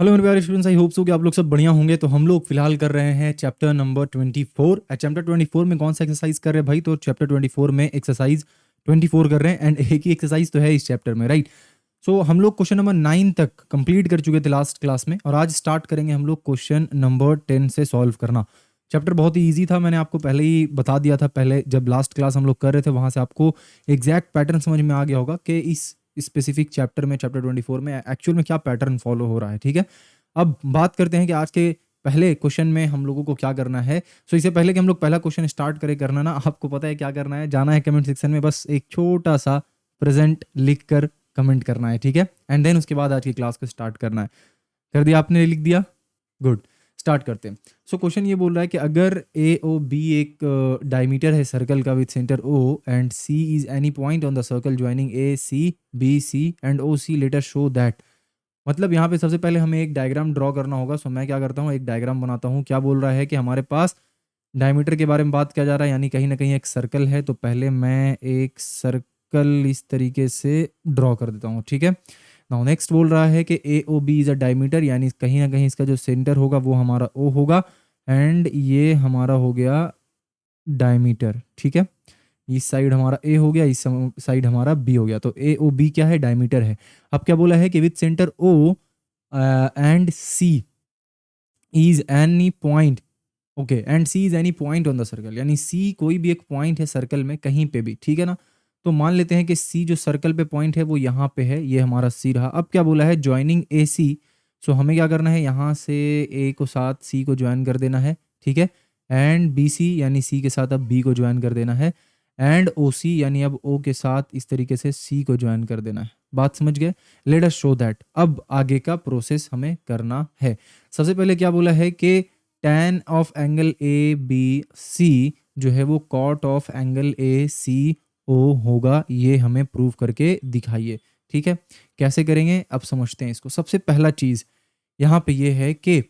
Hello मेरे प्यारे students, I hope so कि आप लोग सब बढ़िया होंगे। तो हम लोग फिलहाल कर रहे हैं चैप्टर नंबर 24। चैप्टर 24 में कौन सा एक्सरसाइज कर रहे हैं भाई? तो चैप्टर 24 में एक्सरसाइज 24 कर रहे हैं एंड एक ही एक्सरसाइज तो है इस चैप्टर में, राइट। सो हम लोग क्वेश्चन नंबर 9 तक कंप्लीट कर चुके थे लास्ट क्लास में, और आज स्टार्ट करेंगे हम लोग क्वेश्चन नंबर 10 से सॉल्व करना। चैप्टर बहुत ही ईजी था, मैंने आपको पहले ही बता दिया था। पहले जब लास्ट क्लास हम लोग कर रहे थे वहाँ से आपको एग्जैक्ट पैटर्न समझ में आ गया होगा कि इस स्पेसिफिक चैप्टर में, चैप्टर 24 में एक्चुअल में क्या पैटर्न फॉलो हो रहा है, ठीक है। अब बात करते हैं कि आज के पहले क्वेश्चन में हम लोगों को क्या करना है। सो इससे पहले कि हम लोग पहला क्वेश्चन स्टार्ट करें करना ना, आपको पता है क्या करना है? जाना है कमेंट सेक्शन में, बस एक छोटा सा प्रेजेंट लिख कर कमेंट करना है, ठीक है। एंड देन उसके बाद आज की क्लास को स्टार्ट करना है। कर दिया आपने? लिख दिया? गुड, स्टार्ट करते हैं। सो क्वेश्चन ये बोल रहा है कि अगर ए ओ बी एक डायमीटर है सर्कल का with centre O and C is any point on the circle joining A C B C and O C, later show that. मतलब यहाँ पे सबसे पहले हमें एक डायग्राम ड्रॉ करना होगा। सो मैं क्या करता हूँ, एक डायग्राम बनाता हूँ। क्या बोल रहा है कि हमारे पास डायमीटर के बारे में बात किया जा रहा है, यानी कहीं ना कहीं एक सर्कल है। तो पहले मैं एक सर्कल इस तरीके से ड्रॉ कर देता हूँ, ठीक है। नाउ नेक्स्ट बोल रहा है कि A O B is a diameter, यानी कहीं ना कहीं इसका जो सेंटर होगा वो हमारा ओ होगा, एंड ये हमारा हो गया डायमीटर, ठीक है। इस साइड हमारा ए हो गया, इस साइड हमारा बी हो गया। तो ए ओ बी क्या है? डायमीटर है। अब क्या बोला है कि with centre O and C is any point, okay, and C is any point on the circle, यानी सी कोई भी एक पॉइंट है सर्कल में कहीं पे भी, ठीक है ना। तो मान लेते हैं कि सी जो सर्कल पे पॉइंट है वो यहाँ पे है, ये हमारा सी रहा। अब क्या बोला है? Joining A C. सो हमें क्या करना है, यहाँ से ए को साथ सी को ज्वाइन कर देना है, ठीक है। एंड बी सी, यानी सी के साथ अब बी को ज्वाइन कर देना है। एंड ओ सी, यानी अब ओ के साथ इस तरीके से सी को ज्वाइन कर देना है। बात समझ गए? Let us show that. अब आगे का प्रोसेस हमें करना है। सबसे पहले क्या बोला है कि tan of angle A B C जो है वो cot of angle A C O होगा। ये हमें प्रूव करके दिखाइए, ठीक है। कैसे करेंगे अब समझते हैं इसको। सबसे पहला चीज़ यहाँ पे ये है कि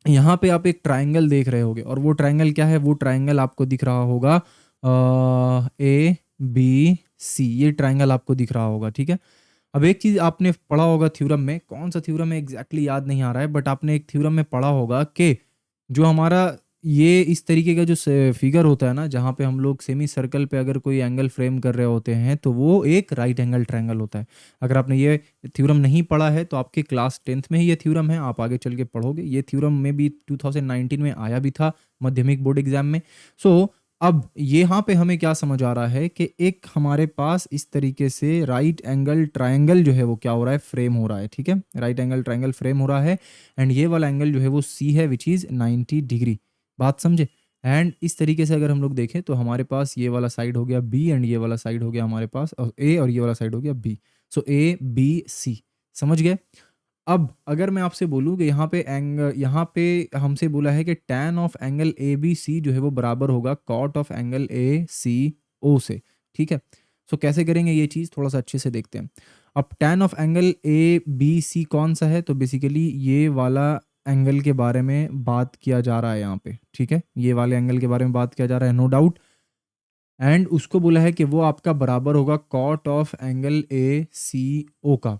यहाँ पे आप एक ट्रायंगल देख रहे होगे, और वो ट्रायंगल क्या है? वो ट्रायंगल आपको दिख रहा होगा ए बी सी, ये ट्रायंगल आपको दिख रहा होगा, ठीक है। अब एक चीज़ आपने पढ़ा होगा थ्योरम में, कौन सा थ्योरम है एग्जैक्टली याद नहीं आ रहा है, बट आपने एक थ्योरम में पढ़ा होगा कि जो हमारा ये इस तरीके का जो फिगर होता है ना, जहाँ पे हम लोग सेमी सर्कल पे अगर कोई एंगल फ्रेम कर रहे होते हैं तो वो एक राइट एंगल ट्रायंगल होता है। अगर आपने ये थ्योरम नहीं पढ़ा है तो आपके क्लास 10th में ही ये थ्योरम है, आप आगे चल के पढ़ोगे। ये थ्योरम में भी 2019 में आया भी था माध्यमिक बोर्ड एग्जाम में। सो अब यहाँ पे हमें क्या समझ आ रहा है कि एक हमारे पास इस तरीके से राइट एंगल ट्रायंगल जो है वो क्या हो रहा है? फ्रेम हो रहा है, ठीक है। राइट एंगल ट्रायंगल फ्रेम हो रहा है, एंड ये वाला एंगल जो है वो सी है, विच इज़ 90 डिग्री। बात समझे? एंड इस तरीके से अगर हम लोग देखें तो हमारे पास ये वाला साइड हो गया बी, एंड ये वाला साइड हो गया हमारे पास ए, और ये वाला साइड हो गया बी। सो ए बी सी, समझ गए? अब अगर मैं आपसे बोलूँ कि यहाँ पे हमसे बोला है कि tan of angle A B C जो है वो बराबर होगा cot of angle A C O से, ठीक है। सो कैसे करेंगे ये चीज़, थोड़ा सा अच्छे से देखते हैं। अब tan of angle A B C कौन सा है? तो बेसिकली ये वाला एंगल के बारे में बात किया जा रहा है यहाँ पे, ठीक है। ये वाले एंगल के बारे में बात किया जा रहा है, नो डाउट। एंड उसको बोला है कि वो आपका बराबर होगा cot of angle A C ओ का,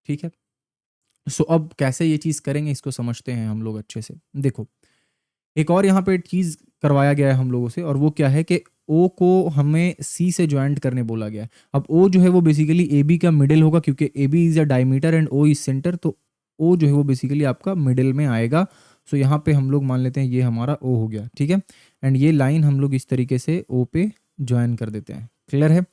ठीक है। सो अब कैसे ये चीज़ करेंगे इसको समझते हैं हम लोग अच्छे से। देखो, एक और यहाँ पे चीज़ करवाया गया है हम लोगों से, और वो क्या है कि ओ को हमें सी से ज्वाइंट करने बोला गया है। अब ओ जो है वो बेसिकली ए बी का मिडिल होगा, क्योंकि A B is a diameter and O is centre. तो ओ जो है वो बेसिकली आपका मिडिल में आएगा। सो यहाँ पे हम लोग मान लेते हैं ये हमारा ओ हो गया, ठीक है। एंड ये लाइन हम लोग इस तरीके से ओ पे ज्वाइन कर देते हैं। क्लियर है?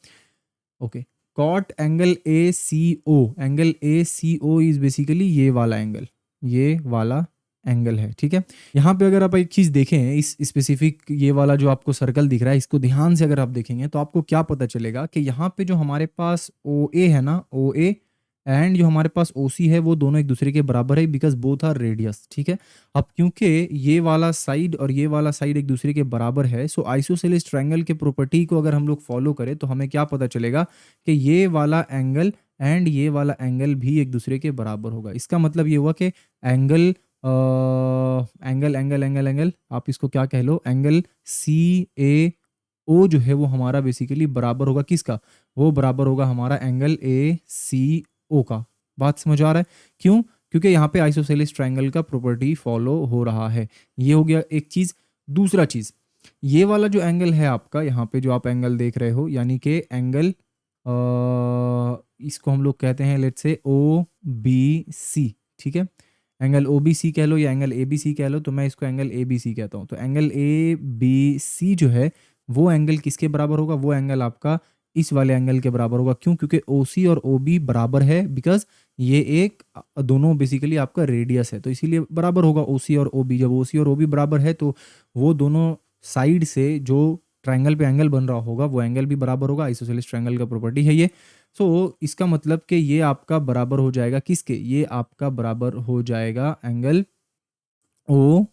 Okay. Cot angle A C O, angle A C O is basically ये वाला एंगल, ये वाला एंगल है, ठीक है। यहाँ पे अगर आप एक चीज़ देखें, इस स्पेसिफिक ये वाला जो आपको सर्कल दिख रहा है, इसको ध्यान से अगर आप देखेंगे तो आपको क्या पता चलेगा कि यहाँ पे जो हमारे पास ओ ए है ना, ओ ए एंड जो हमारे पास ओ सी है, वो दोनों एक दूसरे के बराबर है, बिकॉज बोथ आर रेडियस, ठीक है। अब क्योंकि ये वाला साइड और ये वाला साइड एक दूसरे के बराबर है, सो आइसोसेलेस ट्रायंगल के प्रॉपर्टी को अगर हम लोग फॉलो करें तो हमें क्या पता चलेगा कि ये वाला एंगल एंड ये वाला एंगल भी एक दूसरे के बराबर होगा। इसका मतलब ये हुआ कि angle angle angle angle angle आप इसको क्या कह लो, एंगल सी ए ओ जो है वो हमारा बेसिकली बराबर होगा किसका? वो बराबर होगा हमारा एंगल ए सी ओ का। बात समझ आ रहा है? क्यों? क्योंकि यहाँ पे आइसोसेलेस ट्रायंगल का प्रॉपर्टी फॉलो हो रहा है। ये हो गया एक चीज़। दूसरा चीज़, ये वाला जो एंगल है आपका, यहाँ पे जो आप एंगल देख रहे हो, यानी कि एंगल इसको हम लोग कहते हैं let's say O B C, ठीक है। एंगल ओ बी सी कह लो या एंगल ए बी सी कह लो, तो मैं इसको एंगल ए बी सी कहता हूँ। तो एंगल ए बी सी जो है वो एंगल किसके बराबर होगा? वो एंगल आपका इस वाले एंगल के बराबर होगा। क्यों? क्योंकि ओ सी और ओ बी बराबर है, बिकॉज ये एक दोनों बेसिकली आपका रेडियस है, तो इसीलिए बराबर होगा ओ सी और ओ बी। जब ओ सी और ओ बी बराबर है तो वो दोनों साइड से जो ट्रायंगल पे एंगल बन रहा होगा वो एंगल भी बराबर होगा। आइसोसेलेस ट्रायंगल का प्रॉपर्टी है ये। सो इसका मतलब कि ये आपका बराबर हो जाएगा किसके? ये आपका बराबर हो जाएगा एंगल ओ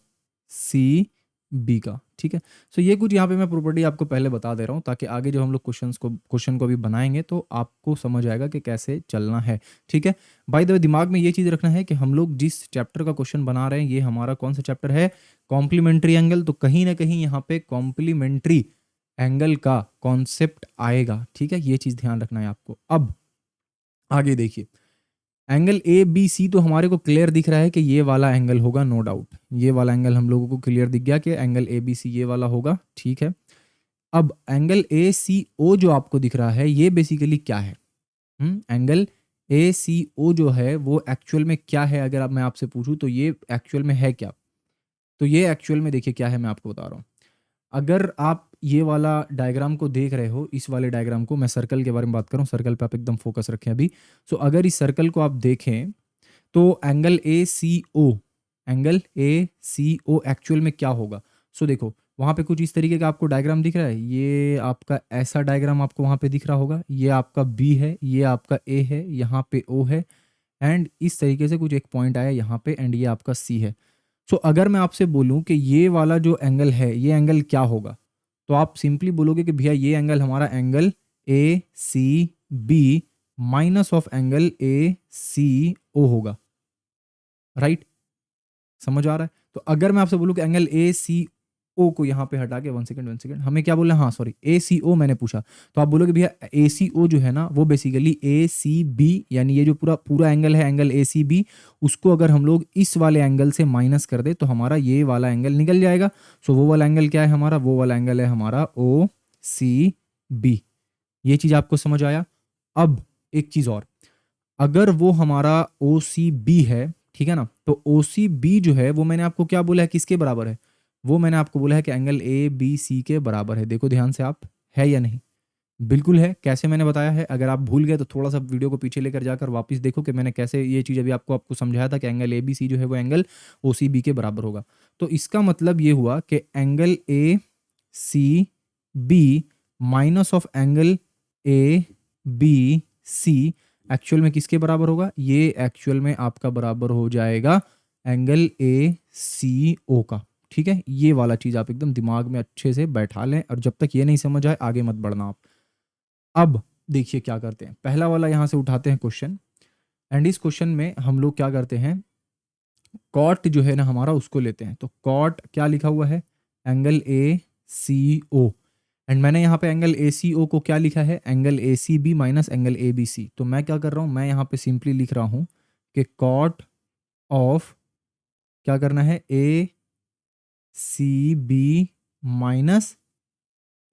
सी बी का, ठीक है। सो ये कुछ यहाँ पे मैं प्रॉपर्टी आपको पहले बता दे रहा हूँ, ताकि आगे जब हम लोग क्वेश्चन को भी बनाएंगे तो आपको समझ आएगा कि कैसे चलना है, ठीक है। बाय द वे, दिमाग में ये चीज़ रखना है कि हम लोग जिस चैप्टर का क्वेश्चन बना रहे हैं ये हमारा कौन सा चैप्टर है? Complementary angle. तो कहीं ना कहीं यहाँ पे कॉम्प्लीमेंट्री एंगल का कॉन्सेप्ट आएगा, ठीक है। ये चीज़ ध्यान रखना है आपको। अब आगे देखिए, एंगल ए बी सी तो हमारे को क्लियर दिख रहा है कि ये वाला एंगल होगा, नो डाउट। ये वाला एंगल हम लोगों को क्लियर दिख गया कि एंगल ए बी सी ये वाला होगा, ठीक है। अब एंगल ए सी ओ जो आपको दिख रहा है ये बेसिकली क्या है? एंगल ए सी ओ जो है वो एक्चुअल में क्या है? अगर अब मैं आपसे पूछूं तो ये एक्चुअल में है क्या? तो ये एक्चुअल में देखिए क्या है, मैं आपको बता रहा हूँ। अगर आप ये वाला डायग्राम को देख रहे हो, इस वाले डायग्राम को, मैं सर्कल के बारे में बात कर रहा हूँ, सर्कल पे आप एकदम फोकस रखें अभी। सो अगर इस सर्कल को आप देखें तो angle A C O, angle A C O actual में क्या होगा? सो देखो वहाँ पे कुछ इस तरीके का आपको डायग्राम दिख रहा है। ये आपका ऐसा डायग्राम आपको वहाँ पे दिख रहा होगा। ये आपका बी है, ये आपका ए है, यहाँ पे ओ है, एंड इस तरीके से कुछ एक पॉइंट आया यहाँ पे, एंड ये आपका सी है। सो अगर मैं आपसे बोलूं कि ये वाला जो एंगल है ये एंगल क्या होगा, तो आप सिंपली बोलोगे कि भैया ये एंगल हमारा angle A C B minus of angle A C O होगा, राइट? समझ आ रहा है? तो अगर मैं आपसे बोलूं कि एंगल ए सी ओ को यहाँ पे हटा के, वन सेकंड, हमें क्या बोलना है? हाँ सॉरी, ए सी ओ मैंने पूछा। तो आप बोलोगे भैया ए सी ओ जो है ना वो बेसिकली ए सी बी, यानी ये जो पूरा पूरा एंगल है एंगल ए सी बी, उसको अगर हम लोग इस वाले एंगल से माइनस कर दे तो हमारा ये वाला एंगल निकल जाएगा। सो वो वाला एंगल क्या है हमारा? वो वाला एंगल है हमारा ओ सी बी। ये चीज़ आपको समझ आया? अब एक चीज़ और, अगर वो हमारा ओ सी बी है, ठीक है ना, तो ओ सी बी जो है वो मैंने आपको क्या बोला है किसके बराबर है? वो मैंने आपको बोला है कि एंगल ए बी सी के बराबर है। देखो ध्यान से आप, है या नहीं? बिल्कुल है। कैसे मैंने बताया है? अगर आप भूल गए तो थोड़ा सा वीडियो को पीछे लेकर जाकर वापस देखो कि मैंने कैसे ये चीज़ अभी आपको आपको समझाया था कि एंगल ए बी सी जो है वो एंगल ओ सी बी के बराबर होगा। तो इसका मतलब ये हुआ कि angle A C B minus of angle A B C actual में किसके बराबर होगा? ये एक्चुअल में आपका बराबर हो जाएगा एंगल ए सी ओ का, ठीक है। ये वाला चीज़ आप एकदम दिमाग में अच्छे से बैठा लें, और जब तक ये नहीं समझ आए आगे मत बढ़ना आप। अब देखिए क्या करते हैं, पहला वाला यहाँ से उठाते हैं क्वेश्चन, एंड इस क्वेश्चन में हम लोग क्या करते हैं, कॉट जो है ना हमारा उसको लेते हैं। तो कॉट क्या लिखा हुआ है? Angle A C O, and मैंने यहाँ पे एंगल ए सी ओ को क्या लिखा है? Angle A C B minus angle A B C. तो मैं क्या कर रहा हूँ, मैं यहाँ पे सिंपली लिख रहा हूँ कि कॉट ऑफ क्या करना है? A C B minus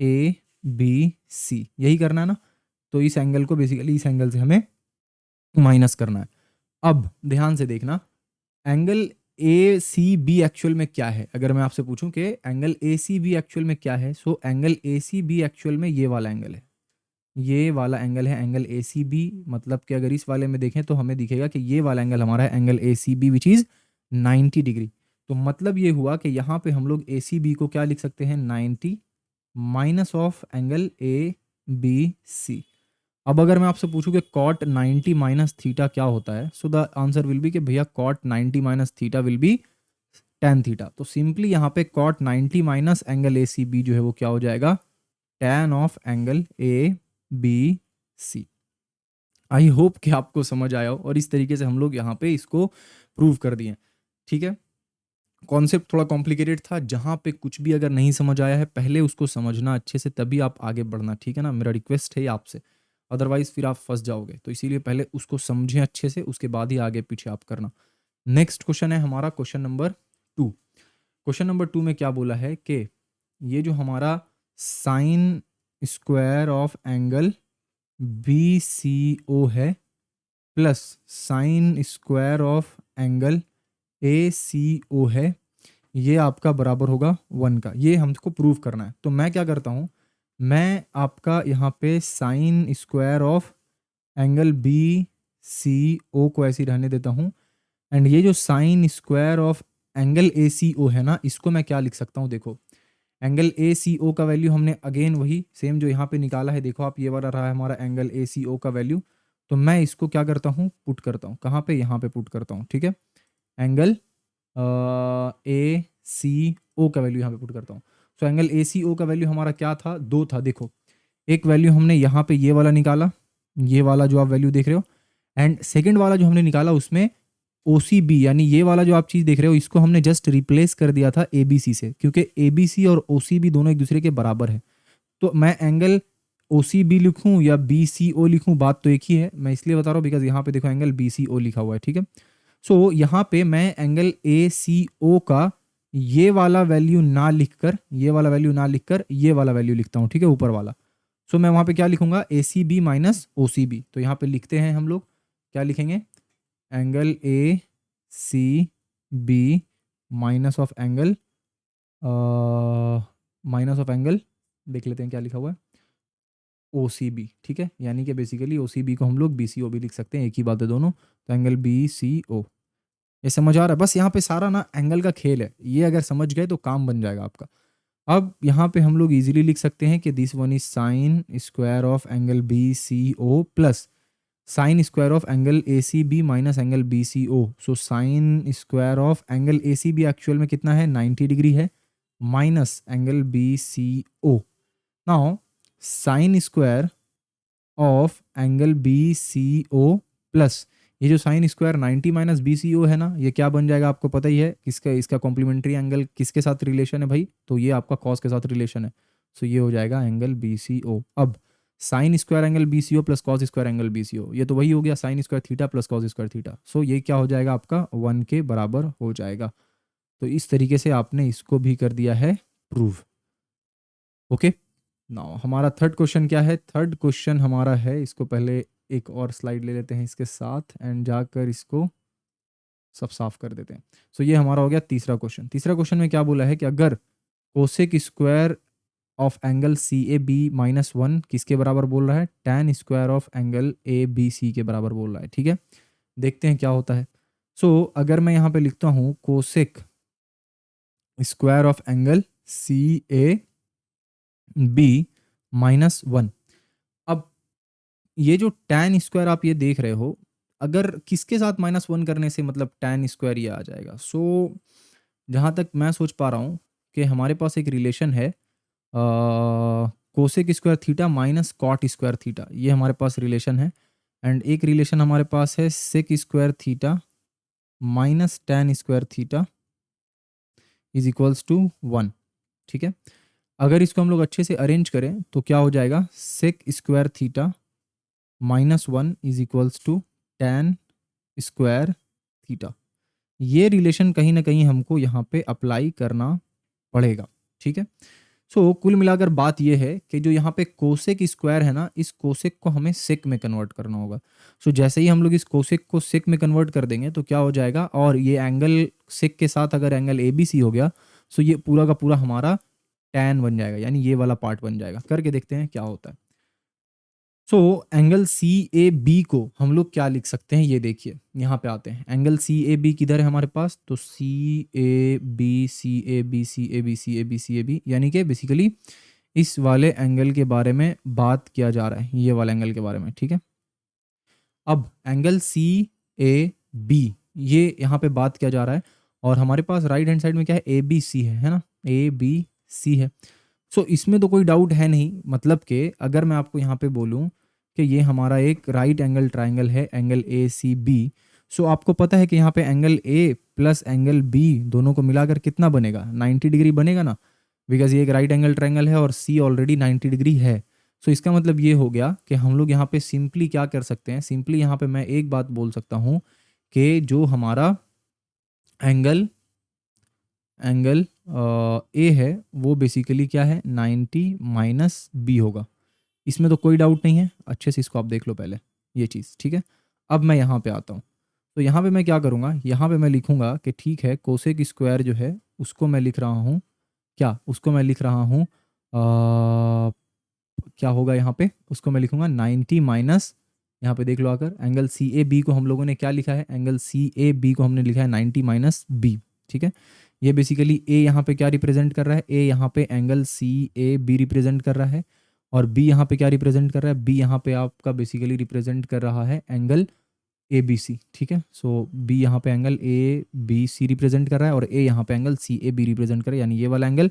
A B C, यही करना है ना। तो इस एंगल को बेसिकली इस एंगल से हमें माइनस करना है। अब ध्यान से देखना, angle A C B actual में क्या है? अगर मैं आपसे पूछूं कि angle A C B actual में क्या है, so angle A C B actual में ये वाला एंगल है। ये वाला एंगल है एंगल ए सी बी। मतलब कि अगर इस वाले में देखें तो हमें दिखेगा कि ये वाला एंगल हमारा है angle A C B which is 90 degree. तो मतलब ये हुआ कि यहाँ पे हम लोग ए सी बी को क्या लिख सकते हैं? 90 minus of angle A B C. अब अगर मैं आपसे पूछूं कि कॉट 90 माइनस थीटा क्या होता है, so the answer will be कि भैया cot 90 minus theta will be tan theta. तो सिंपली यहाँ पे cot 90 minus angle A C B जो है वो क्या हो जाएगा? tan of angle A B C. I hope कि आपको समझ आया हो, और इस तरीके से हम लोग यहाँ पे इसको प्रूव कर दिए, ठीक है। कॉन्सेप्ट थोड़ा कॉम्प्लिकेटेड था, जहाँ पे कुछ भी अगर नहीं समझ आया है पहले उसको समझना अच्छे से, तभी आप आगे बढ़ना, ठीक है ना। मेरा रिक्वेस्ट है आपसे, अदरवाइज फिर आप फंस जाओगे। तो इसीलिए पहले उसको समझें अच्छे से, उसके बाद ही आगे पीछे आप करना। नेक्स्ट क्वेश्चन है हमारा क्वेश्चन नंबर 2। क्वेश्चन नंबर 2 में क्या बोला है कि ये जो हमारा sine square of angle BCO है plus sine square of angle ACO है, ये आपका बराबर होगा 1 का। ये हमको प्रूव करना है। तो मैं क्या करता हूँ, मैं आपका यहाँ पे sine square of angle BCO को ऐसे ही रहने देता हूँ, एंड ये जो sine square of angle ACO है ना, इसको मैं क्या लिख सकता हूँ, देखो एंगल ACO का वैल्यू हमने अगेन वही सेम जो यहाँ पे निकाला है, देखो आप, ये वाला रहा है हमारा एंगल ACO का वैल्यू। तो मैं इसको क्या करता हूँ, पुट करता हूँ कहाँ पे, यहाँ पे पुट करता हूँ, ठीक है। एंगल ACO का वैल्यू यहाँ पे पुट करता हूँ। सो एंगल ACO का वैल्यू हमारा क्या था, 2 था। देखो एक वैल्यू हमने यहाँ पे ये वाला निकाला, ये वाला जो आप वैल्यू देख रहे हो, एंड सेकंड वाला जो हमने निकाला उसमें OCB यानी ये वाला जो आप चीज़ देख रहे हो, इसको हमने जस्ट रिप्लेस कर दिया था ABC से, क्योंकि ABC और OCB दोनों एक दूसरे के बराबर है। तो मैं एंगल OCB लिखूं या BCO लिखूं, बात तो एक ही है। मैं इसलिए बता रहा हूँ बिकॉज यहाँ पे देखो एंगल BCO लिखा हुआ है, ठीक है। सो यहाँ पे मैं एंगल ACO का ये वाला वैल्यू ना लिखकर, ये वाला वैल्यू ना लिखकर ये वाला वैल्यू लिखता हूँ, ठीक है, ऊपर वाला। सो मैं वहाँ पे क्या लिखूंगा, ACB माइनस OCB। तो यहाँ पे लिखते हैं हम लोग, क्या लिखेंगे, angle ACB minus of angle देख लेते हैं क्या लिखा हुआ है, OCB, ठीक है। यानी कि बेसिकली OCB को हम लोग BCO भी लिख सकते हैं, एक ही बात है दोनों। तो एंगल BCO, ये समझ आ रहा है। बस यहाँ पे सारा ना एंगल का खेल है, ये अगर समझ गए तो काम बन जाएगा आपका। अब यहाँ पे हम लोग इजीली लिख सकते हैं कि this one is sine square of angle BCO plus sine square of angle ACB minus angle BCO। So sine square of angle ACB actual में कितना है, 90 डिग्री है, minus angle BCO। Now sine square of angle BCO plus ये जो sine square 90 minus BCO है ना, ये क्या बन जाएगा आपको पता ही है, किसका, इसका कॉम्प्लीमेंट्री एंगल किसके साथ रिलेशन है भाई, तो ये आपका कॉस के साथ रिलेशन है। सो ये हो जाएगा एंगल BCO। अब sine square angle BCO plus cos square angle BCO, ये तो वही हो गया sine square theta plus cos square theta. So ये क्या हो जाएगा आपका 1 के बराबर हो जाएगा। तो इस तरीके से आपने इसको भी कर दिया है प्रूव। ओके, नाउ हमारा थर्ड क्वेश्चन क्या है, थर्ड क्वेश्चन हमारा है, इसको पहले एक और स्लाइड ले लेते हैं इसके साथ एंड जाकर इसको सब साफ कर देते हैं। सो ये हमारा हो गया तीसरा क्वेश्चन। तीसरा क्वेश्चन में क्या बोला है कि अगर cosec square of angle CAB minus 1 किसके बराबर बोल रहा है, tan square of angle ABC के बराबर बोल रहा है, ठीक है। देखते हैं क्या होता है। सो अगर मैं यहाँ पे लिखता हूँ cosec square of angle CAB minus 1, अब ये जो टैन स्क्वायर आप ये देख रहे हो, अगर किसके साथ -1 करने से मतलब टैन स्क्वायर ये आ जाएगा। सो जहाँ तक मैं सोच पा रहा हूँ कि हमारे पास एक रिलेशन है cosec square theta minus cot square theta, ये हमारे पास रिलेशन है। एंड एक रिलेशन हमारे पास है sec square theta minus tan square theta is equals to 1, ठीक है। अगर इसको हम लोग अच्छे से अरेंज करें तो क्या हो जाएगा, sec square theta -1 is equals to tan square theta. ये रिलेशन कहीं ना कहीं हमको यहाँ पे अप्लाई करना पड़ेगा, ठीक है। सो कुल मिलाकर बात ये है कि जो यहाँ पे कोसेक स्क्वायर है ना, इस कोसेक को हमें सेक में कन्वर्ट करना होगा। सो जैसे ही हम लोग इस कोसेक को सेक में कन्वर्ट कर देंगे तो क्या हो जाएगा, और ये एंगल सेक के साथ अगर एंगल ABC हो गया, सो ये पूरा का पूरा हमारा टैन बन जाएगा, यानी ये वाला पार्ट बन जाएगा। करके देखते हैं क्या होता है। सो एंगल CAB को हम लोग क्या लिख सकते हैं, ये देखिए यहाँ पे आते हैं। एंगल CAB किधर है हमारे पास, तो CAB CAB CAB CAB CAB, यानी कि बेसिकली इस वाले एंगल के बारे में बात किया जा रहा है, ये वाले एंगल के बारे में, ठीक है। अब एंगल CAB ये यहाँ पे बात किया जा रहा है, और हमारे पास राइट हैंड साइड में क्या है, ABC है ना, ABC है। सो इसमें तो कोई डाउट है नहीं, मतलब कि अगर मैं आपको यहाँ पे बोलूँ कि ये हमारा एक राइट एंगल ट्राइंगल है, एंगल ACB। सो आपको पता है कि यहाँ पे angle A plus angle B दोनों को मिलाकर कितना बनेगा, 90 डिग्री बनेगा ना, बिकॉज ये एक राइट एंगल ट्राइंगल है और C ऑलरेडी 90 डिग्री है। सो इसका मतलब ये हो गया कि हम लोग यहाँ पे सिंपली क्या कर सकते हैं, सिंपली यहाँ पे मैं एक बात बोल सकता हूँ कि जो हमारा एंगल एंगल ए है वो बेसिकली क्या है 90 माइनस बी होगा। इसमें तो कोई डाउट नहीं है, अच्छे से इसको आप देख लो पहले ये चीज़, ठीक है। अब मैं यहाँ पे आता हूँ, तो यहाँ पे मैं क्या करूँगा, यहाँ पे मैं लिखूँगा कि ठीक है कोसेक स्क्वायर जो है उसको मैं लिख रहा हूँ, क्या उसको मैं लिख रहा हूँ, क्या होगा यहाँ पे, उसको मैं लिखूँगा 90 माइनस, यहाँ पे देख लो आकर, एंगल सी ए बी को हम लोगों ने क्या लिखा है, एंगल सी ए बी को हमने लिखा है 90 माइनस बी, ठीक है। ये बेसिकली ए यहाँ पे क्या रिप्रेजेंट कर रहा है, ए यहाँ पे angle C A B represent कर रहा है, और बी यहाँ पे क्या रिप्रेजेंट कर रहा है, बी यहाँ पे आपका बेसिकली रिप्रेजेंट कर रहा है एंगल ए बी सी, ठीक है। सो बी यहाँ पे angle A B C represent कर रहा है, और ए यहाँ पे angle C A B represent कर रहा है, यानी ये वाला एंगल,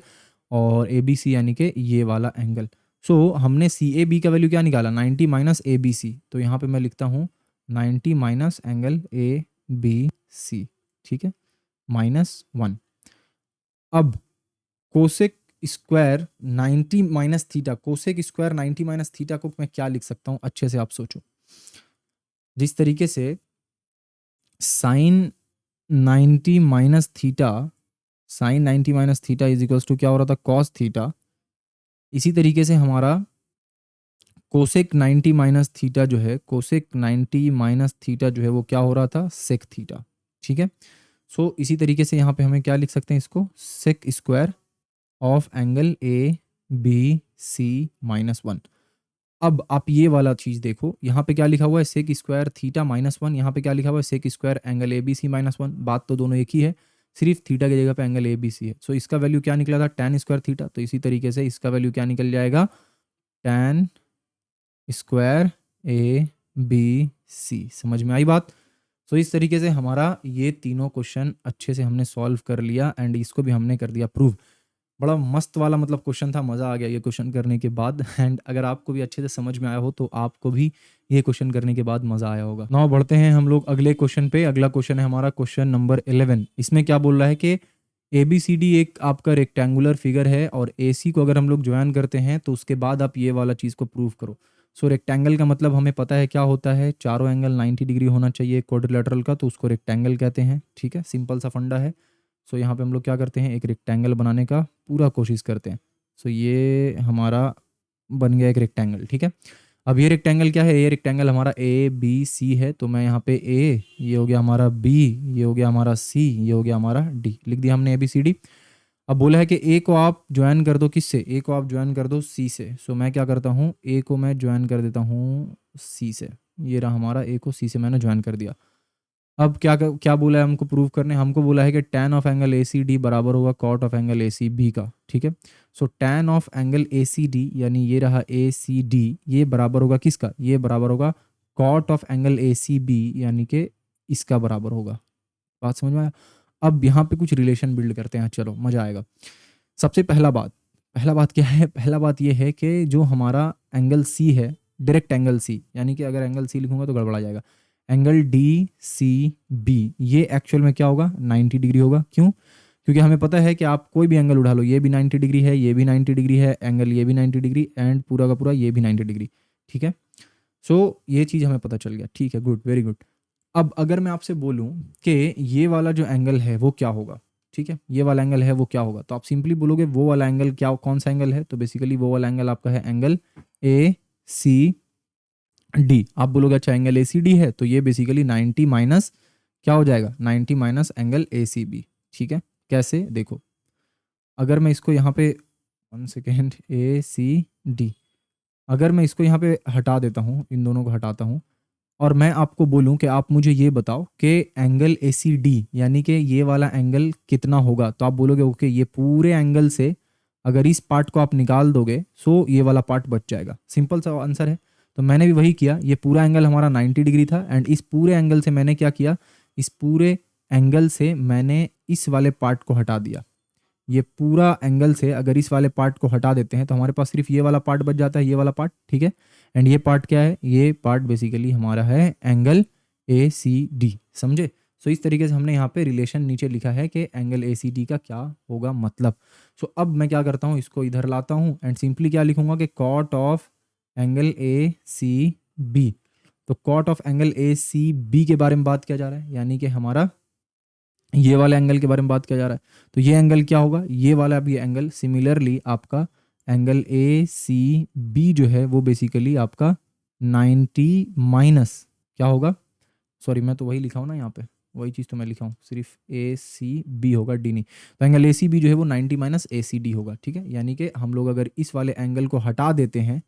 और ए बी सी यानी कि ये वाला एंगल। सो हमने सी ए बी का वैल्यू क्या निकाला, 90 माइनस ए बी सी, तो यहाँ पे मैं लिखता हूँ 90 minus angle A B C, ठीक है, -1। अब cosec square 90 minus theta, cosec square 90 minus theta को मैं क्या लिख सकता हूँ, अच्छे से आप सोचो। जिस तरीके से sine 90 minus theta, sine 90 minus theta is equals to क्या हो रहा था, कॉस थीटा, इसी तरीके से हमारा कोसेक 90 माइनस थीटा जो है, कोसेक 90 माइनस थीटा जो है वो क्या हो रहा था, सेक थीटा, ठीक है। सो इसी तरीके से यहाँ पे हमें क्या लिख सकते हैं इसको, sec square of angle A B C -1। अब आप ये वाला चीज़ देखो, यहाँ पे क्या लिखा हुआ है, सेक स्क्वायर थीटा -1, यहाँ पे क्या लिखा हुआ है, sec square angle A B C -1। बात तो दोनों एक ही है, सिर्फ थीटा की जगह पे एंगल ए बी सी है। सो इसका वैल्यू क्या निकला था, tan स्क्वायर थीटा, तो इसी तरीके से इसका वैल्यू क्या निकल जाएगा, tan square A B C. समझ में आई बात। सो इस तरीके से हमारा ये तीनों क्वेश्चन अच्छे से हमने सॉल्व कर लिया, एंड इसको भी हमने कर दिया प्रूव। बड़ा मस्त वाला मतलब क्वेश्चन था, मज़ा आ गया ये क्वेश्चन करने के बाद। एंड अगर आपको भी अच्छे से समझ में आया हो तो आपको भी ये क्वेश्चन करने के बाद मज़ा आया होगा। नाउ बढ़ते हैं हम लोग अगले क्वेश्चन पे। अगला क्वेश्चन है हमारा क्वेश्चन नंबर 11। इसमें क्या बोल रहा है कि ए बी सी डी एक आपका रेक्टेंगुलर फिगर है, और ए सी को अगर हम लोग ज्वाइन करते हैं तो उसके बाद आप ये वाला चीज़ को प्रूव करो। सो रेक्टेंगल का मतलब हमें पता है क्या होता है, चारों एंगल 90 डिग्री होना चाहिए क्वाड्रिलेटरल का, तो उसको रेक्टेंगल कहते हैं, ठीक है, सिंपल सा फंडा है। सो यहाँ पे हम लोग क्या करते हैं, एक रेक्टेंगल बनाने का पूरा कोशिश करते हैं। सो ये हमारा बन गया एक रेक्टेंगल, ठीक है। अब ये रेक्टेंगल क्या है, ये रेक्टेंगल हमारा ए बी सी है, तो मैं यहाँ पे ए, ये हो गया हमारा बी, ये हो गया हमारा सी, ये हो गया हमारा डी, लिख दिया हमने ए बी सी डी। अब बोला है कि ए को आप ज्वाइन कर दो किससे, ए को आप ज्वाइन कर दो सी से। सो मैं क्या करता हूँ, ए को मैं ज्वाइन कर देता हूँ सी से, ये रहा हमारा, ए को सी से मैंने ज्वाइन कर दिया। अब क्या क्या बोला है हमको प्रूव करने, हमको बोला है कि tan of angle A C D बराबर होगा cot of angle A C B का, ठीक है। So tan of angle A C D, यानी ये रहा ए सी डी, ये बराबर होगा किसका, ये बराबर होगा cot of angle A C B, यानी कि इसका बराबर होगा। बात समझ में आया। अब यहाँ पे कुछ रिलेशन बिल्ड करते हैं, चलो मज़ा आएगा। सबसे पहला बात क्या है, पहला बात ये है कि जो हमारा एंगल सी है, डायरेक्ट एंगल सी, यानी कि अगर एंगल सी लिखूंगा तो गड़बड़ा जाएगा, एंगल डी सी बी, ये एक्चुअल में क्या होगा, 90 डिग्री होगा। क्यों, क्योंकि हमें पता है कि आप कोई भी एंगल उठा लो, ये भी 90 डिग्री है, ये भी 90 डिग्री है, एंगल ये भी 90 डिग्री, एंड पूरा का पूरा ये भी 90 डिग्री, ठीक है। सो ये चीज़ हमें पता चल गया, ठीक है, गुड, वेरी गुड। अब अगर मैं आपसे बोलूं कि ये वाला जो एंगल है वो क्या होगा, ठीक है, ये वाला एंगल है वो क्या होगा, तो आप सिंपली बोलोगे वो वाला एंगल क्या, कौन सा एंगल है, तो बेसिकली वो वाला एंगल आपका है एंगल ए सी डी। आप बोलोगे अच्छा एंगल ए सी डी है, तो ये बेसिकली 90 माइनस क्या हो जाएगा, 90 minus angle A C B, ठीक है। कैसे, देखो, अगर मैं इसको यहाँ पे 1 सेकेंड, ए सी डी, अगर मैं इसको यहाँ पे हटा देता हूँ, इन दोनों को हटाता हूँ, और मैं आपको बोलूं कि आप मुझे ये बताओ कि एंगल ए सी डी यानी कि ये वाला एंगल कितना होगा, तो आप बोलोगे ओके ये पूरे एंगल से अगर इस पार्ट को आप निकाल दोगे सो ये वाला पार्ट बच जाएगा। सिंपल सा आंसर है। तो मैंने भी वही किया, ये पूरा एंगल हमारा 90 डिग्री था, एंड इस पूरे एंगल से मैंने क्या किया, इस पूरे एंगल से मैंने इस वाले पार्ट को हटा दिया। ये पूरा एंगल से अगर इस वाले पार्ट को हटा देते हैं तो हमारे पास सिर्फ ये वाला पार्ट बच जाता है, ये वाला पार्ट, ठीक है। एंड ये पार्ट क्या है, ये पार्ट बेसिकली हमारा है एंगल ए सी डी, समझे। सो इस तरीके से हमने यहाँ पे रिलेशन नीचे लिखा है कि एंगल ए सी डी का क्या होगा मतलब। सो अब मैं क्या करता हूँ, इसको इधर लाता हूँ, एंड सिंपली क्या लिखूंगा कि cot of angle A C B. तो cot of angle A C B के बारे में बात किया जा रहा है, यानी कि हमारा ये वाले एंगल के बारे में बात किया जा रहा है, तो ये एंगल क्या होगा, ये वाला भी एंगल सिमिलरली आपका एंगल ए सी बी जो है वो बेसिकली आपका 90 माइनस क्या होगा, सॉरी मैं तो वही लिखा हूँ ना यहाँ पे, वही चीज़ तो मैं लिखा हूँ, सिर्फ ए सी बी होगा, डी नहीं। तो एंगल ए सी बी जो है वो 90 माइनस ए सी डी होगा, ठीक है। यानी कि हम लोग अगर इस वाले एंगल को हटा देते हैं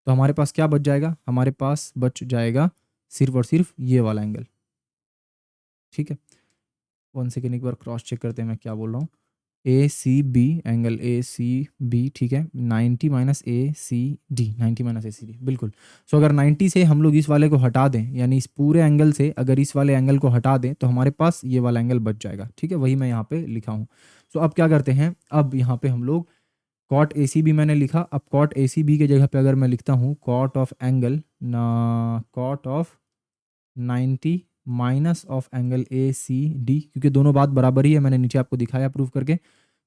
तो हमारे पास क्या बच जाएगा, हमारे पास बच जाएगा सिर्फ और सिर्फ ये वाला एंगल, ठीक है। 1 सेकेंड एक बार क्रॉस चेक करते हैं मैं क्या बोल रहा हूँ। A C B, angle A C B, ठीक है, 90 minus A C D, 90 minus A C D, बिल्कुल। सो अगर 90 से हम लोग इस वाले को हटा दें, यानी इस पूरे एंगल से अगर इस वाले एंगल को हटा दें तो हमारे पास ये वाला एंगल बच जाएगा, ठीक है। वही मैं यहाँ पे लिखा हूँ। सो अब क्या करते हैं, अब यहाँ पे हम लोग कॉट ए सी बी मैंने लिखा, अब कॉट ए सी बी के जगह पे अगर मैं लिखता हूँ कॉट ऑफ एंगल ना, cot of 90 minus of angle A C D, क्योंकि दोनों बात बराबर ही है, मैंने नीचे आपको दिखाया प्रूव करके।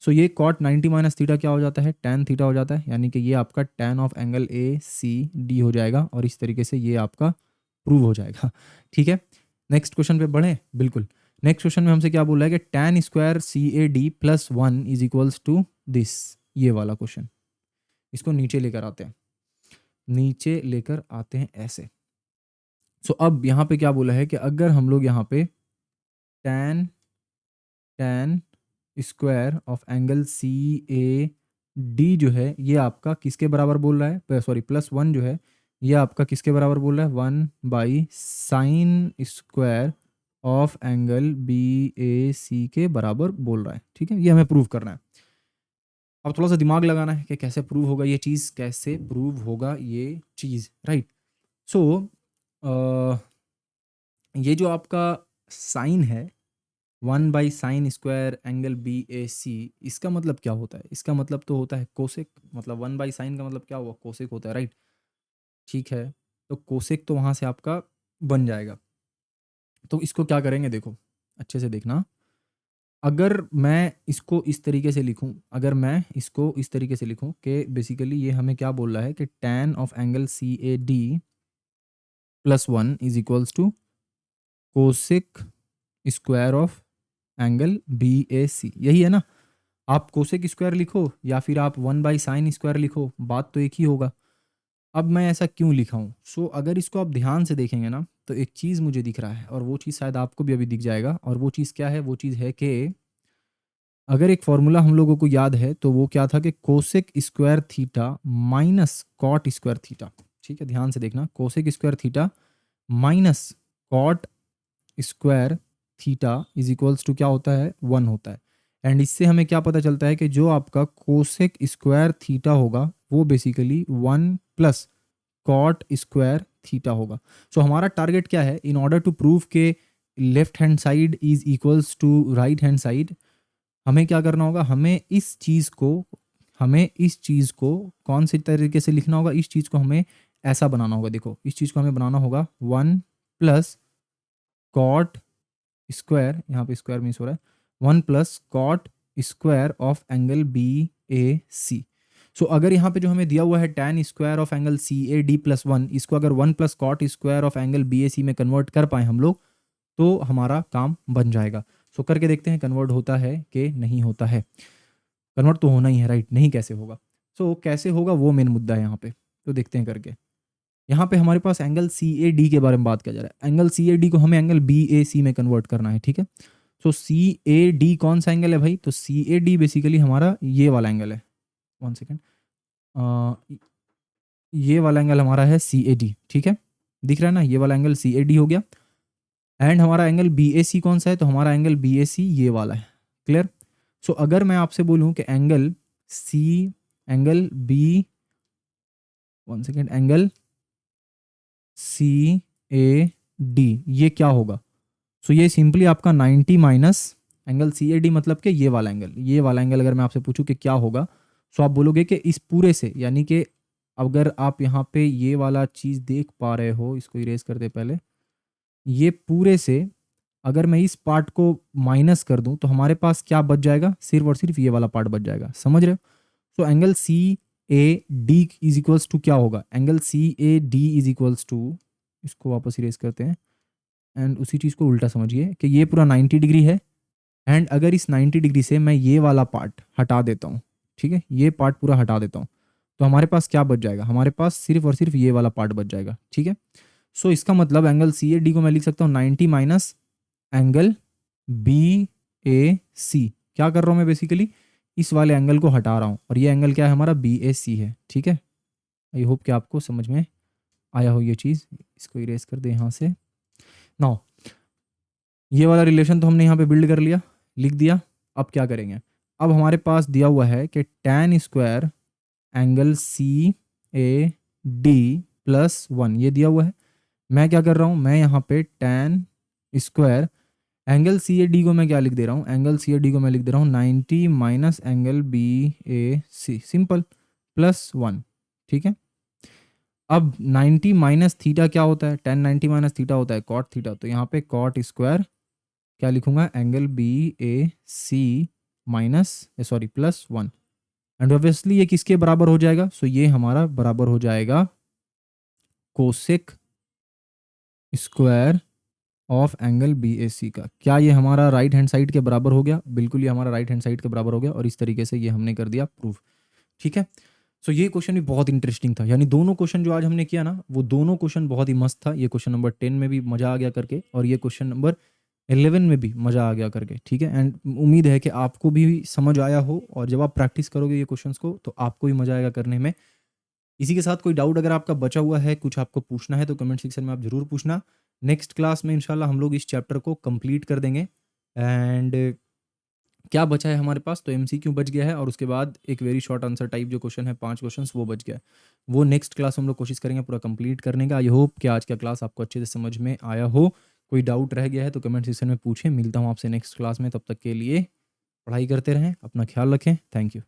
सो ये कॉट 90 माइनस थीटा क्या हो जाता है, टैन थीटा हो जाता है, यानी कि ये आपका tan of angle A C D हो जाएगा, और इस तरीके से ये आपका प्रूव हो जाएगा, ठीक है। नेक्स्ट क्वेश्चन पे बढ़े, बिल्कुल। नेक्स्ट क्वेश्चन में हमसे क्या बोला है कि tan square C A D plus 1 is equals to this, ये वाला क्वेश्चन। इसको नीचे लेकर आते हैं, नीचे लेकर आते हैं ऐसे। सो अब यहाँ पे क्या बोला है कि अगर हम लोग यहाँ पे tan tan square of angle C A D जो है ये आपका किसके बराबर बोल रहा है, सॉरी प्लस 1 जो है ये आपका किसके बराबर बोल रहा है, 1/साइन square of angle B A सी के बराबर बोल रहा है, ठीक है। ये हमें प्रूव करना है। अब थोड़ा सा दिमाग लगाना है कि कैसे प्रूव होगा ये चीज़, कैसे प्रूव होगा ये चीज़, राइट। सो ये जो आपका साइन है 1/साइन स्क्वायर एंगल बी ए सी, इसका मतलब क्या होता है, इसका मतलब तो होता है कोसेक, मतलब 1/साइन का मतलब क्या हुआ, कोसेक होता है, राइट, ठीक है। तो कोसेक तो वहाँ से आपका बन जाएगा। तो इसको क्या करेंगे, देखो अच्छे से देखना, अगर मैं इसको इस तरीके से लिखूं, अगर मैं इसको इस तरीके से लिखूं कि बेसिकली ये हमें क्या बोल रहा है कि tan of angle C A D plus 1 is equals to cosec square of angle B A C, यही है ना। आप कोसेक स्क्वायर लिखो या फिर आप 1/साइन स्क्वायर लिखो, बात तो एक ही होगा। अब मैं ऐसा क्यों लिखा हूँ, सो अगर इसको आप ध्यान से देखेंगे ना तो एक चीज़ मुझे दिख रहा है, और वो चीज़ शायद आपको भी अभी दिख जाएगा, और वो चीज़ क्या है, वो चीज़ है कि अगर एक फॉर्मूला हम लोगों को याद है तो वो क्या था कि cosec square theta minus cot square theta, ठीक है, ध्यान से देखना, cosec square theta minus cot square theta is equals to क्या होता है, 1 होता है। एंड इससे हमें क्या पता चलता है कि जो आपका कोसेक स्क्वायर थीटा होगा वो basically 1 plus cot square theta होगा। सो हमारा टारगेट क्या है, इन ऑर्डर टू प्रूव के left hand side is equals to right hand side, हमें क्या करना होगा, हमें इस चीज़ को कौन से तरीके से लिखना होगा, इस चीज़ को हमें ऐसा बनाना होगा, देखो इस चीज़ को हमें बनाना होगा 1 प्लस कॉट स्क्वायर, यहाँ पे स्क्वायर मीन्स हो रहा है 1 plus cot square of angle B A C. So अगर यहाँ पे जो हमें दिया हुआ है tan square of angle C A D plus 1, इसको अगर 1 plus cot square of angle B A C में कन्वर्ट कर पाए हम लोग तो हमारा काम बन जाएगा। सो करके देखते हैं कन्वर्ट होता है कि नहीं होता है। कन्वर्ट तो होना ही है, राइट, नहीं कैसे होगा। सो कैसे होगा वो मेन मुद्दा है यहाँ पे, तो देखते हैं करके। यहाँ पे हमारे पास एंगल सी ए डी के बारे में बात किया जा रहा है, एंगल सी ए डी को हमें एंगल बी ए सी में कन्वर्ट करना है, ठीक है। सो सी ए डी कौन सा एंगल है भाई, तो सी ए डी बेसिकली हमारा ये वाला एंगल है, 1 सेकेंड, ये वाला एंगल हमारा है सी ए डी, ठीक है, दिख रहा है ना, ये वाला एंगल सी ए डी हो गया। एंड हमारा एंगल बी ए सी कौन सा है, तो हमारा एंगल बी ए सी ये वाला है, क्लियर। सो अगर मैं आपसे बोलूँ कि angle B 1 second, angle C A D ये क्या होगा, सो ये सिंपली आपका 90 minus angle C A D, मतलब कि ये वाला एंगल, ये वाला एंगल अगर मैं आपसे पूछूं कि क्या होगा, सो आप बोलोगे कि इस पूरे से, यानी कि अगर आप यहाँ पे ये वाला चीज़ देख पा रहे हो, इसको इरेज कर दे पहले, ये पूरे से अगर मैं इस पार्ट को माइनस कर दूं तो हमारे पास क्या बच जाएगा, सिर्फ और सिर्फ ये वाला पार्ट बच जाएगा, समझ रहे हो। So angle C A D is equals to क्या होगा, angle C A D is equals to, इसको वापस इरेज करते हैं एंड उसी चीज़ को उल्टा समझिए कि ये पूरा 90 डिग्री है, एंड अगर इस 90 डिग्री से मैं ये वाला पार्ट हटा देता हूँ, ठीक है, ये पार्ट पूरा हटा देता हूँ, तो हमारे पास क्या बच जाएगा, हमारे पास सिर्फ और सिर्फ ये वाला पार्ट बच जाएगा, ठीक है। सो इसका मतलब एंगल सी ए डी को मैं लिख सकता हूँ 90 माइनस एंगल बी ए सी। क्या कर रहा हूँ मैं, बेसिकली इस वाले एंगल को हटा रहा हूँ, और ये एंगल क्या है हमारा, बी ए सी है, ठीक है। आई होप कि आपको समझ में आया हो ये चीज़। इसको इरेज कर दे यहाँ से। नाउ ये वाला रिलेशन तो हमने यहाँ पे बिल्ड कर लिया, लिख दिया। अब क्या करेंगे, अब हमारे पास दिया हुआ है कि tan square angle C A D plus 1, ये दिया हुआ है। मैं क्या कर रहा हूँ, मैं यहाँ पे tan square angle C A D को मैं क्या लिख दे रहा हूँ, एंगल सी ए डी को मैं लिख दे रहा हूँ 90 minus angle B A C, simple, plus 1, ठीक है। अब 90 माइनस थीटा क्या होता है, tan 90 माइनस थीटा होता है कॉट थीटा, तो यहाँ पे कॉट स्क्वायर क्या लिखूंगा, angle B A C minus sorry plus 1, and obviously ये किसके बराबर हो जाएगा, सो ये हमारा बराबर हो जाएगा cosec square of angle B A C का। क्या ये हमारा राइट हैंड साइड के बराबर हो गया, बिल्कुल ये हमारा राइट हैंड साइड के बराबर हो गया, और इस तरीके से ये हमने कर दिया प्रूफ, ठीक है। सो ये क्वेश्चन भी बहुत इंटरेस्टिंग था, यानी दोनों क्वेश्चन जो आज हमने किया ना, वो दोनों क्वेश्चन बहुत ही मस्त था। ये क्वेश्चन नंबर 10 में भी मज़ा आ गया करके, और ये क्वेश्चन नंबर 11 में भी मज़ा आ गया करके, ठीक है। एंड उम्मीद है कि आपको भी समझ आया हो, और जब आप प्रैक्टिस करोगे ये क्वेश्चंस को तो आपको भी मज़ा आएगा करने में। इसी के साथ कोई डाउट अगर आपका बचा हुआ है, कुछ आपको पूछना है, तो कमेंट सेक्शन में आप ज़रूर पूछना। नेक्स्ट क्लास में इंशाल्लाह हम लोग इस चैप्टर को कंप्लीट कर देंगे। एंड क्या बचा है हमारे पास, तो एमसीक्यू बच गया है, और उसके बाद एक वेरी शॉर्ट आंसर टाइप जो क्वेश्चन है 5 क्वेश्चंस वो बच गया है। वो नेक्स्ट क्लास हम लोग कोशिश करेंगे पूरा कंप्लीट करने का। आई होप कि आज का क्लास आपको अच्छे से समझ में आया हो। कोई डाउट रह गया है तो कमेंट सेक्शन में पूछें। मिलता हूँ आपसे नेक्स्ट क्लास में, तब तक के लिए पढ़ाई करते रहें, अपना ख्याल रखें। Thank you.